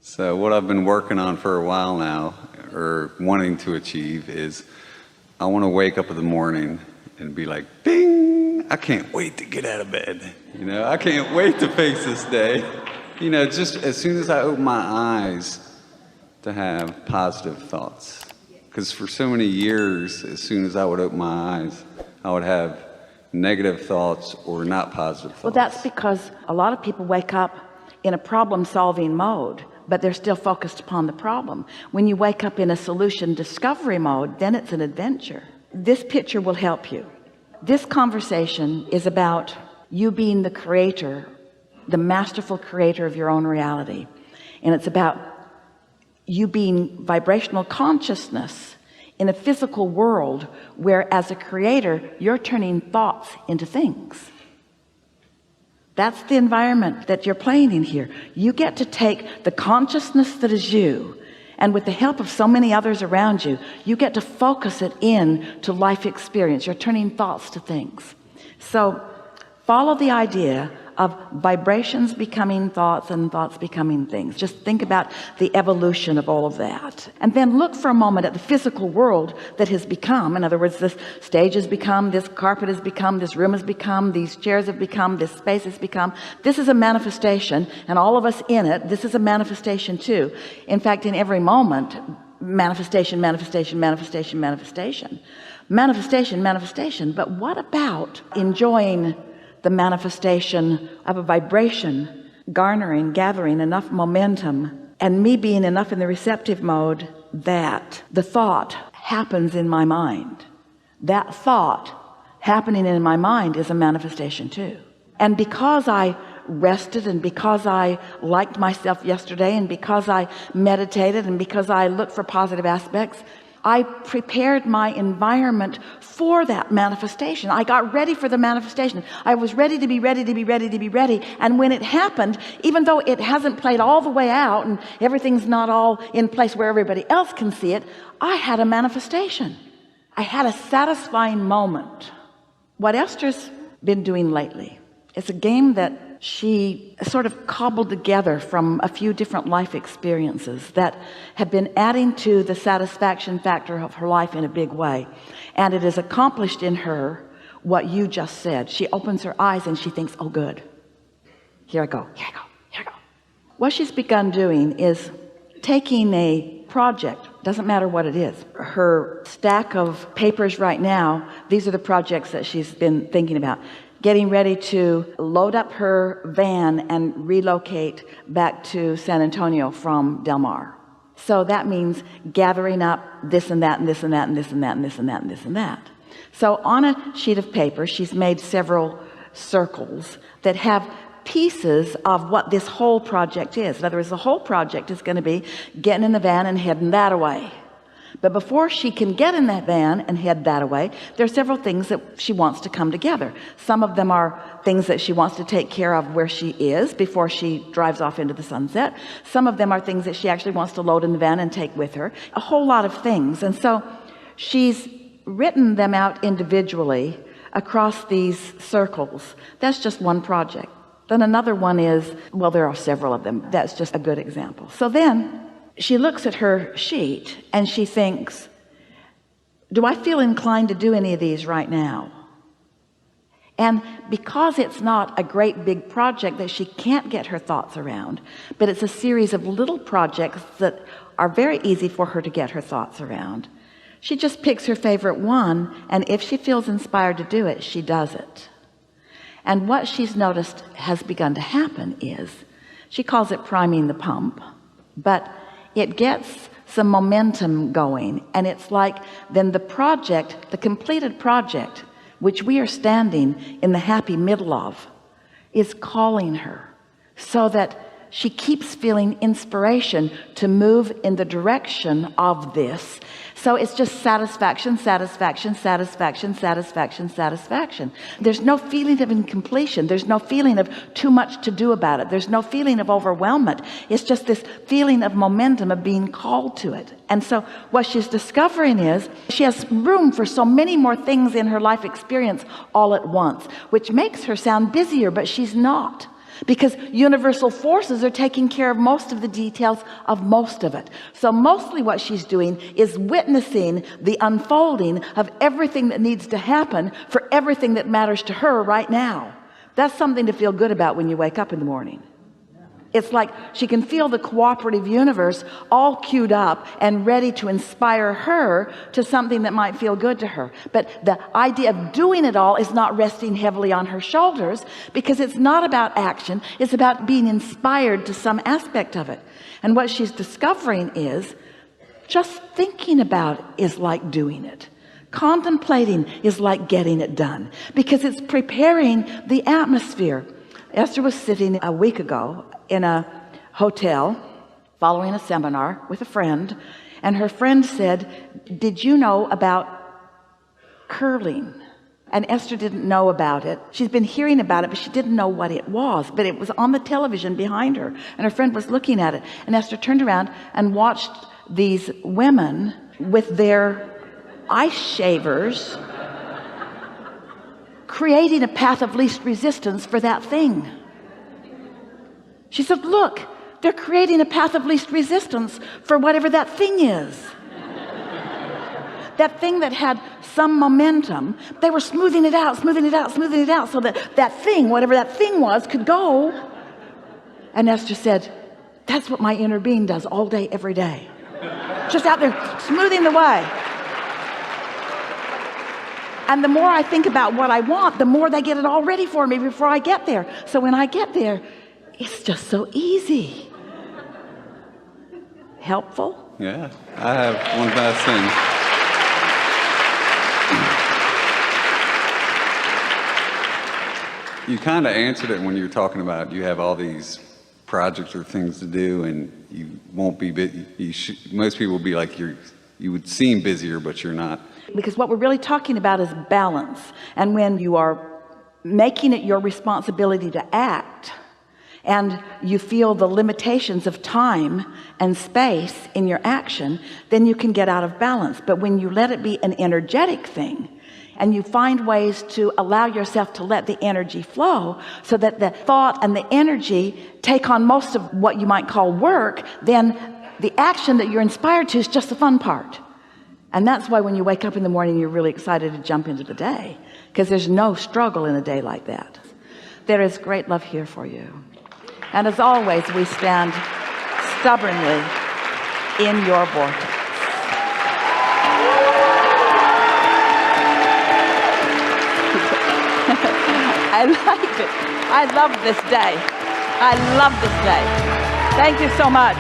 So what I've been working on for a while now, or wanting to achieve, is I want to wake up in the morning and be like, ding, I can't wait to get out of bed. I can't wait to face this day. Just as soon as I open my eyes, to have positive thoughts. Because for so many years, as soon as I would open my eyes, I would have negative thoughts or not positive thoughts. Well, that's because a lot of people wake up in a problem-solving mode, but they're still focused upon the problem. When you wake up in a solution discovery mode, then it's an adventure. This picture will help you. This conversation is about you being the creator, the masterful creator of your own reality. And it's about you being vibrational consciousness in a physical world where, as a creator, you're turning thoughts into things. That's the environment that you're playing in here. You get to take the consciousness that is you, and with the help of so many others around you, you get to focus it in to life experience. You're turning thoughts to things. So follow the idea of vibrations becoming thoughts and thoughts becoming things. Just think about the evolution of all of that, and then look for a moment at the physical world that has become. In other words, this stage has become, this carpet has become, this room has become, these chairs have become, this space has become. This is a manifestation, and all of us in it, this is a manifestation too. In fact, in every moment, manifestation, manifestation, manifestation, manifestation, manifestation, manifestation. But what about enjoying the manifestation of a vibration gathering enough momentum, and me being enough in the receptive mode that the thought happens in my mind? That thought happening in my mind is a manifestation too. And because I rested, and because I liked myself yesterday, and because I meditated, and because I looked for positive aspects, I prepared my environment for that manifestation. I got ready for the manifestation. I was ready to be ready to be ready to be ready. And when it happened, even though it hasn't played all the way out and everything's not all in place where everybody else can see it, I had a manifestation. I had a satisfying moment. What Esther's been doing lately, it's a game that she sort of cobbled together from a few different life experiences that have been adding to the satisfaction factor of her life in a big way. And it has accomplished in her what you just said. She opens her eyes and she thinks, oh good, here I go, here I go, here I go. What she's begun doing is taking a project, doesn't matter what it is, her stack of papers right now, these are the projects that she's been thinking about. Getting ready to load up her van and relocate back to San Antonio from Del Mar. So that means gathering up this and that and this and that and this and that and this and that and this and that. So on a sheet of paper, she's made several circles that have pieces of what this whole project is. In other words, the whole project is going to be getting in the van and heading that away. But before she can get in that van and head that away, there are several things that she wants to come together. Some of them are things that she wants to take care of where she is before she drives off into the sunset. Some of them are things that she actually wants to load in the van and take with her. A whole lot of things. And so she's written them out individually across these circles. That's just one project. Then another one is, well, there are several of them. That's just a good example. So then she looks at her sheet and she thinks, do I feel inclined to do any of these right now? And because it's not a great big project that she can't get her thoughts around, but it's a series of little projects that are very easy for her to get her thoughts around, she just picks her favorite one, and if she feels inspired to do it, she does it. And what she's noticed has begun to happen is, she calls it priming the pump, but it gets some momentum going, and it's like then the project, the completed project, which we are standing in the happy middle of, is calling her, so that she keeps feeling inspiration to move in the direction of this. So it's just satisfaction, satisfaction, satisfaction, satisfaction, satisfaction. There's no feeling of incompletion. There's no feeling of too much to do about it. There's no feeling of overwhelmment. It's just this feeling of momentum of being called to it. And so what she's discovering is she has room for so many more things in her life experience all at once, which makes her sound busier, but she's not. because universal forces are taking care of most of the details of most of it. So mostly what she's doing is witnessing the unfolding of everything that needs to happen for everything that matters to her right now. That's something to feel good about when you wake up in the morning. It's like she can feel the cooperative universe all queued up and ready to inspire her to something that might feel good to her. But the idea of doing it all is not resting heavily on her shoulders, because it's not about action. It's about being inspired to some aspect of it. And what she's discovering is just thinking about it is like doing it. Contemplating is like getting it done, because it's preparing the atmosphere. Esther was sitting a week ago in a hotel following a seminar with a friend, and her friend said, did you know about curling? And Esther didn't know about it. She's been hearing about it, but she didn't know what it was. But it was on the television behind her, and her friend was looking at it, and Esther turned around and watched these women with their ice shavers creating a path of least resistance for that thing. She said, look, they're creating a path of least resistance for whatever that thing is. That thing that had some momentum, they were smoothing it out, smoothing it out, smoothing it out, so that that thing, whatever that thing was, could go. And Esther said, that's what my inner being does all day, every day. Just out there smoothing the way. And the more I think about what I want, the more they get it all ready for me before I get there. So when I get there, it's just so easy. Helpful? Yeah, I have one last thing. You kind of answered it when you were talking about you have all these projects or things to do, and you won't be most people will be like you would seem busier, but you're not. Because what we're really talking about is balance. And when you are making it your responsibility to act, and you feel the limitations of time and space in your action, then you can get out of balance. But when you let it be an energetic thing, and you find ways to allow yourself to let the energy flow, so that the thought and the energy take on most of what you might call work, then the action that you're inspired to is just the fun part. And that's why when you wake up in the morning, you're really excited to jump into the day, because there's no struggle in a day like that. There is great love here for you. And as always, we stand stubbornly in your vortex. I like it. I love this day. I love this day. Thank you so much.